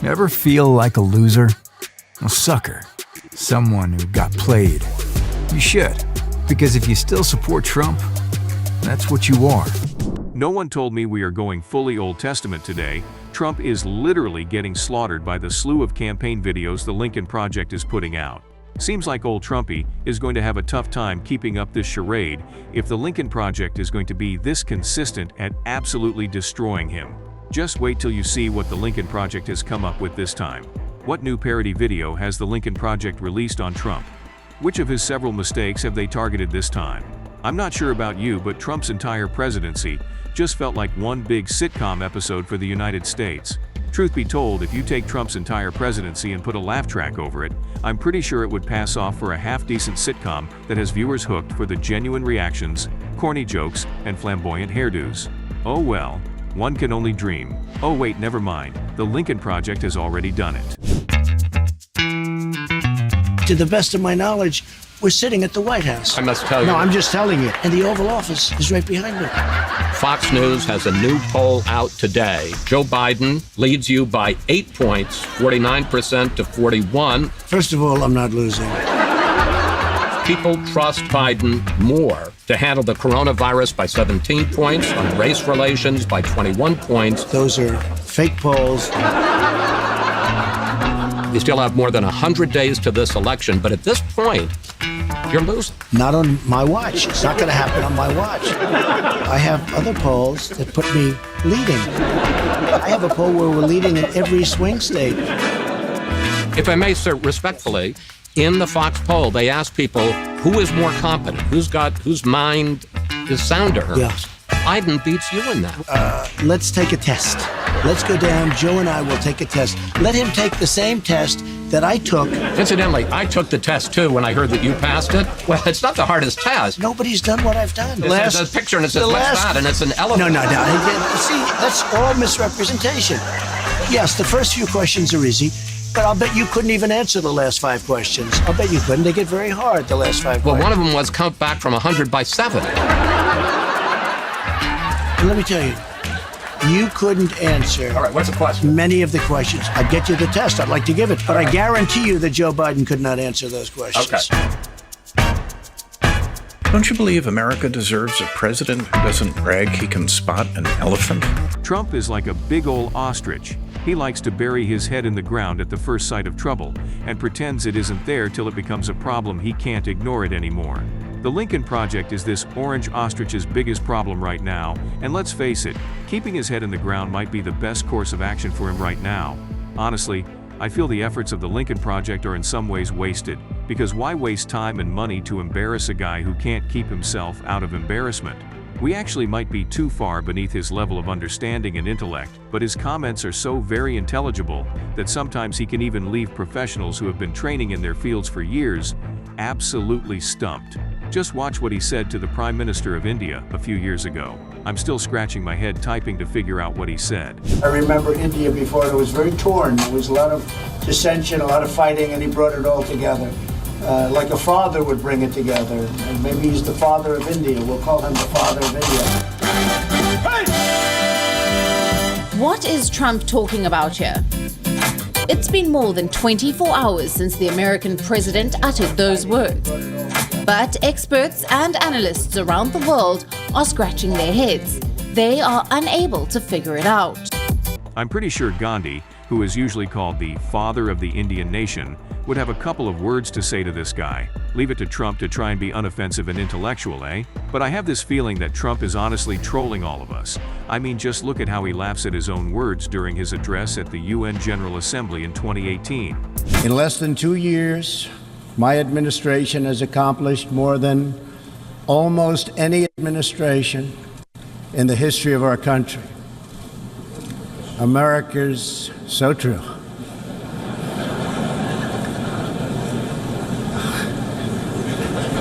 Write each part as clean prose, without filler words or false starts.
Ever feel like a loser? A sucker? Someone who got played? You should, because if you still support Trump, that's what you are. No one told me we are going fully Old Testament today. Trump is literally getting slaughtered by the slew of campaign videos the Lincoln Project is putting out. Seems like old Trumpy is going to have a tough time keeping up this charade if the Lincoln Project is going to be this consistent at absolutely destroying him. Just wait till you see what the Lincoln Project has come up with this time. What new parody video has the Lincoln Project released on Trump? Which of his several mistakes have they targeted this time? I'm not sure about you, but Trump's entire presidency just felt like one big sitcom episode for the United States. Truth be told, if you take Trump's entire presidency and put a laugh track over it, I'm pretty sure it would pass off for a half-decent sitcom that has viewers hooked for the genuine reactions, corny jokes, and flamboyant hairdos. Oh well, one can only dream. Oh wait, never mind. The Lincoln Project has already done it. To the best of my knowledge, we're sitting at the White House. I must tell you. No, I'm just telling you. And the Oval Office is right behind me. Fox News has a new poll out today. Joe Biden leads you by 8 points, 49% to 41. First of all, I'm not losing. People trust Biden more to handle the coronavirus by 17 points, on race relations by 21 points. Those are fake polls. We still have more than 100 days to this election, but at this point, you're losing. Not on my watch. It's not going to happen on my watch. I have other polls that put me leading. I have a poll where we're leading in every swing state. If I may, sir, respectfully, in the Fox poll, they asked people who is more competent, whose mind is sounder. Yes. Biden beats you in that. Let's take a test. Let's go down. Joe and I will take a test. Let him take the same test that I took. Incidentally, I took the test too when I heard that you passed it. Well, it's not the hardest test. Nobody's done what I've done. There's a picture and it says, what's that? And it's an elephant. No. See, that's all misrepresentation. Yes, the first few questions are easy, but I'll bet you couldn't even answer the last 5 questions. I'll bet you couldn't. They get very hard, the last 5 Well, questions. one of them was count back from 100 by 7. And let me tell you, you couldn't answer All right, what's the question? many of the questions. I'd get you the test. I'd like to give it. But I guarantee you that Joe Biden could not answer those questions. Okay. Don't you believe America deserves a president who doesn't brag he can spot an elephant? Trump is like a big ol' ostrich. He likes to bury his head in the ground at the first sight of trouble and pretends it isn't there till it becomes a problem he can't ignore it anymore. The Lincoln Project is this orange ostrich's biggest problem right now, and let's face it, keeping his head in the ground might be the best course of action for him right now. Honestly, I feel the efforts of the Lincoln Project are in some ways wasted, because why waste time and money to embarrass a guy who can't keep himself out of embarrassment? We actually might be too far beneath his level of understanding and intellect, but his comments are so very intelligible that sometimes he can even leave professionals who have been training in their fields for years absolutely stumped. Just watch what he said to the Prime Minister of India a few years ago. I'm still scratching my head typing to figure out what he said. I remember India before. It was very torn. There was a lot of dissension, a lot of fighting, and he brought it all together. Like a father would bring it together. And maybe he's the father of India. We'll call him the father of India. What is Trump talking about here? It's been more than 24 hours since the American president uttered those words. But experts and analysts around the world are scratching their heads. They are unable to figure it out. I'm pretty sure Gandhi, who is usually called the father of the Indian nation, would have a couple of words to say to this guy. Leave it to Trump to try and be unoffensive and intellectual, eh? But I have this feeling that Trump is honestly trolling all of us. I mean, just look at how he laughs at his own words during his address at the UN General Assembly in 2018. In less than 2 years, my administration has accomplished more than almost any administration in the history of our country. America's so true.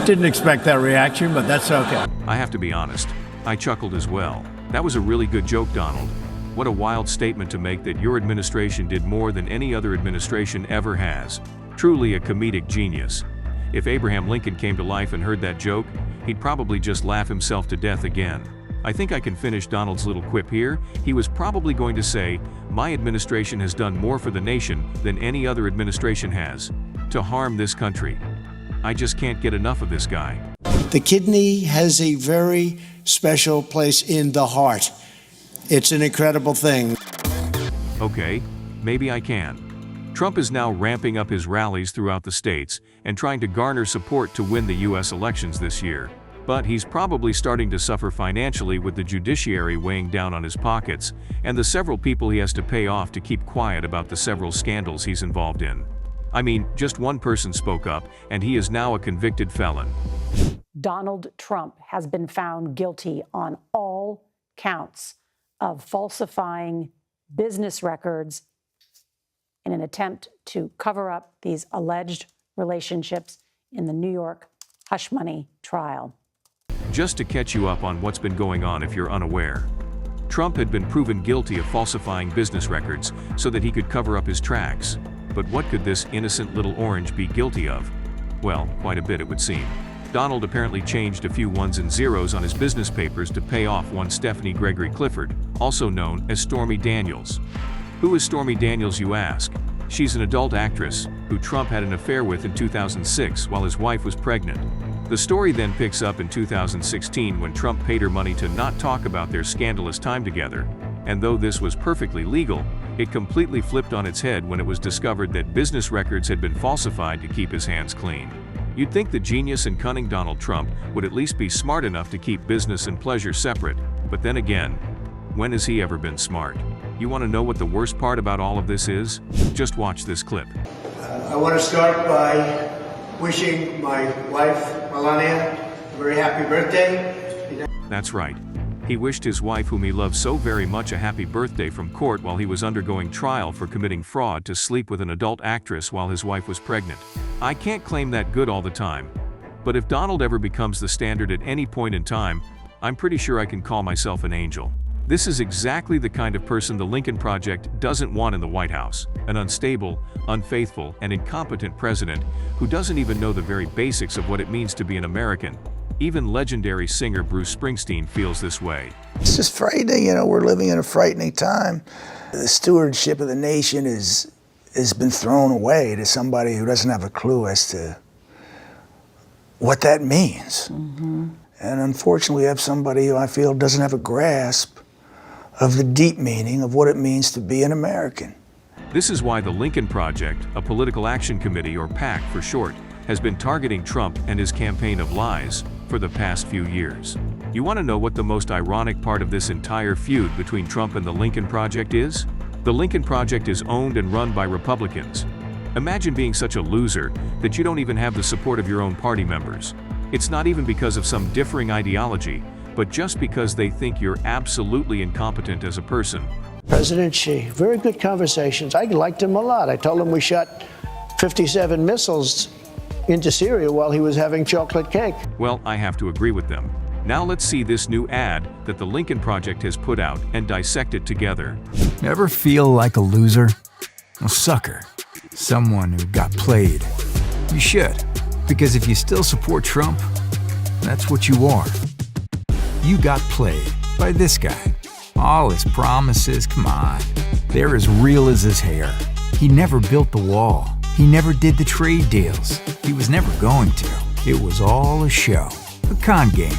Didn't expect that reaction, but that's okay. I have to be honest, I chuckled as well. That was a really good joke, Donald. What a wild statement to make that your administration did more than any other administration ever has. Truly a comedic genius. If Abraham Lincoln came to life and heard that joke, he'd probably just laugh himself to death again. I think I can finish Donald's little quip here. He was probably going to say, "My administration has done more for the nation than any other administration has to harm this country." I just can't get enough of this guy. The kidney has a very special place in the heart. It's an incredible thing. Okay, maybe I can. Trump is now ramping up his rallies throughout the states and trying to garner support to win the U.S. elections this year. But he's probably starting to suffer financially with the judiciary weighing down on his pockets and the several people he has to pay off to keep quiet about the several scandals he's involved in. I mean, just one person spoke up, and he is now a convicted felon. Donald Trump has been found guilty on all counts of falsifying business records in an attempt to cover up these alleged relationships in the New York hush money trial. Just to catch you up on what's been going on if you're unaware, Trump had been proven guilty of falsifying business records so that he could cover up his tracks. But what could this innocent little orange be guilty of? Well, quite a bit it would seem. Donald apparently changed a few ones and zeros on his business papers to pay off one Stephanie Gregory Clifford, also known as Stormy Daniels. Who is Stormy Daniels, you ask? She's an adult actress who Trump had an affair with in 2006 while his wife was pregnant. The story then picks up in 2016 when Trump paid her money to not talk about their scandalous time together. And though this was perfectly legal, it completely flipped on its head when it was discovered that business records had been falsified to keep his hands clean. You'd think the genius and cunning Donald Trump would at least be smart enough to keep business and pleasure separate. But then again, when has he ever been smart? You want to know what the worst part about all of this is? Just watch this clip. I want to start by wishing my wife, Melania, a very happy birthday. That's right. He wished his wife, whom he loved so very much, a happy birthday from court while he was undergoing trial for committing fraud to sleep with an adult actress while his wife was pregnant. I can't claim that good all the time, but if Donald ever becomes the standard at any point in time, I'm pretty sure I can call myself an angel. This is exactly the kind of person the Lincoln Project doesn't want in the White House. An unstable, unfaithful, and incompetent president who doesn't even know the very basics of what it means to be an American. Even legendary singer Bruce Springsteen feels this way. It's just frightening, we're living in a frightening time. The stewardship of the nation has been thrown away to somebody who doesn't have a clue as to what that means. Mm-hmm. And unfortunately, we have somebody who I feel doesn't have a grasp of the deep meaning of what it means to be an American. This is why the Lincoln Project, a political action committee, or PAC for short, has been targeting Trump and his campaign of lies for the past few years. You want to know what the most ironic part of this entire feud between Trump and the Lincoln Project is? The Lincoln Project is owned and run by Republicans. Imagine being such a loser that you don't even have the support of your own party members. It's not even because of some differing ideology, but just because they think you're absolutely incompetent as a person. President Xi, very good conversations. I liked him a lot. I told him we shot 57 missiles into Syria while he was having chocolate cake. Well, I have to agree with them. Now let's see this new ad that the Lincoln Project has put out and dissect it together. Ever feel like a loser? A sucker? Someone who got played? You should, because if you still support Trump, that's what you are. You got played by this guy. All his promises, come on, they're as real as his hair. He never built the wall. He never did the trade deals. He was never going to. It was all a show, a con game.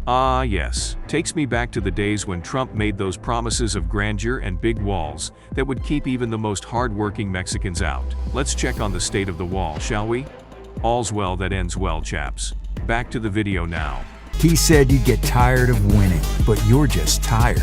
Ah, yes. Takes me back to the days when Trump made those promises of grandeur and big walls that would keep even the most hard-working Mexicans out. Let's check on the state of the wall, shall we? All's well that ends well, chaps. Back to the video now. He said you'd get tired of winning, but you're just tired.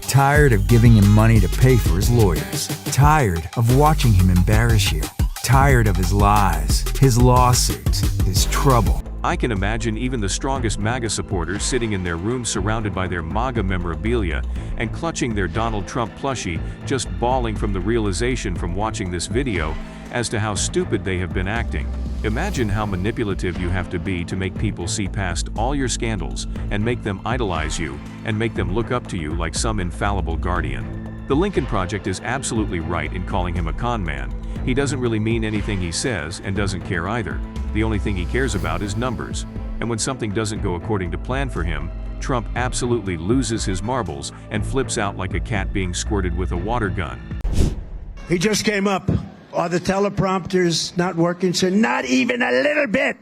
Tired of giving him money to pay for his lawyers. Tired of watching him embarrass you. Tired of his lies, his lawsuits, his trouble. I can imagine even the strongest MAGA supporters sitting in their rooms surrounded by their MAGA memorabilia and clutching their Donald Trump plushie, just bawling from the realization from watching this video as to how stupid they have been acting. Imagine how manipulative you have to be to make people see past all your scandals and make them idolize you and make them look up to you like some infallible guardian. The Lincoln Project is absolutely right in calling him a con man. He doesn't really mean anything he says and doesn't care either. The only thing he cares about is numbers. And when something doesn't go according to plan for him, Trump absolutely loses his marbles and flips out like a cat being squirted with a water gun. He just came up. Are the teleprompters not working, sir? Not even a little bit.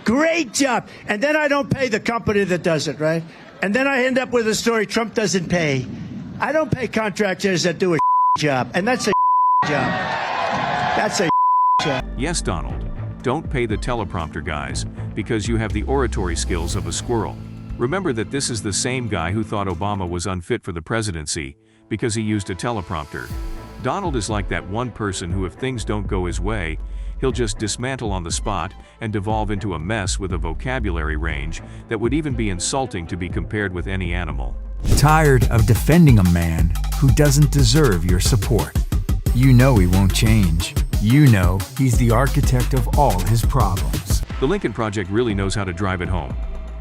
Great job. And then I don't pay the company that does it, right? And then I end up with a story Trump doesn't pay. I don't pay contractors that do a job. And that's a job. That's a job. Yes, Donald. Don't pay the teleprompter guys, because you have the oratory skills of a squirrel. Remember that this is the same guy who thought Obama was unfit for the presidency because he used a teleprompter. Donald is like that one person who, if things don't go his way, he'll just dismantle on the spot and devolve into a mess with a vocabulary range that would even be insulting to be compared with any animal. Tired of defending a man who doesn't deserve your support? You know he won't change. You know he's the architect of all his problems. The Lincoln Project really knows how to drive it home.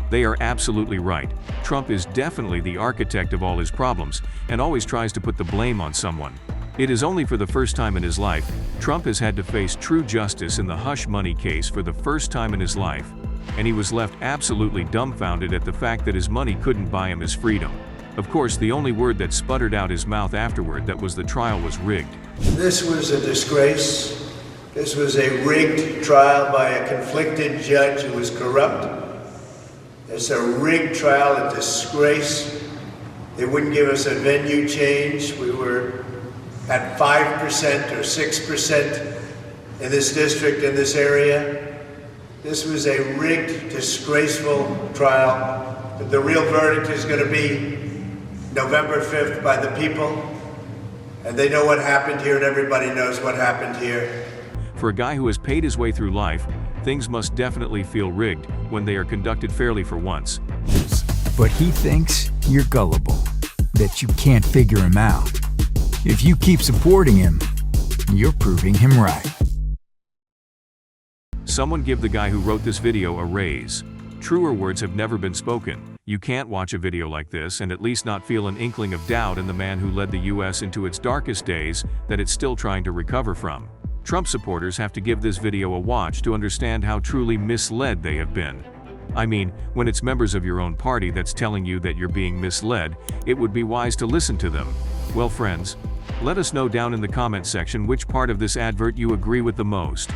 They are absolutely right. Trump is definitely the architect of all his problems and always tries to put the blame on someone. It is only for the first time in his life, Trump has had to face true justice in the hush money case for the first time in his life, and he was left absolutely dumbfounded at the fact that his money couldn't buy him his freedom. Of course, the only word that sputtered out his mouth afterward that was the trial was rigged. This was a disgrace. This was a rigged trial by a conflicted judge who was corrupt. It's a rigged trial, a disgrace. They wouldn't give us a venue change. We were at 5% or 6% in this district, in this area. This was a rigged, disgraceful trial. The real verdict is going to be November 5th by the people. And they know what happened here, and everybody knows what happened here. For a guy who has paid his way through life, things must definitely feel rigged when they are conducted fairly for once. But he thinks you're gullible, that you can't figure him out. If you keep supporting him, you're proving him right. Someone give the guy who wrote this video a raise. Truer words have never been spoken. You can't watch a video like this and at least not feel an inkling of doubt in the man who led the US into its darkest days that it's still trying to recover from. Trump supporters have to give this video a watch to understand how truly misled they have been. I mean, when it's members of your own party that's telling you that you're being misled, it would be wise to listen to them. Well, friends, let us know down in the comment section which part of this advert you agree with the most.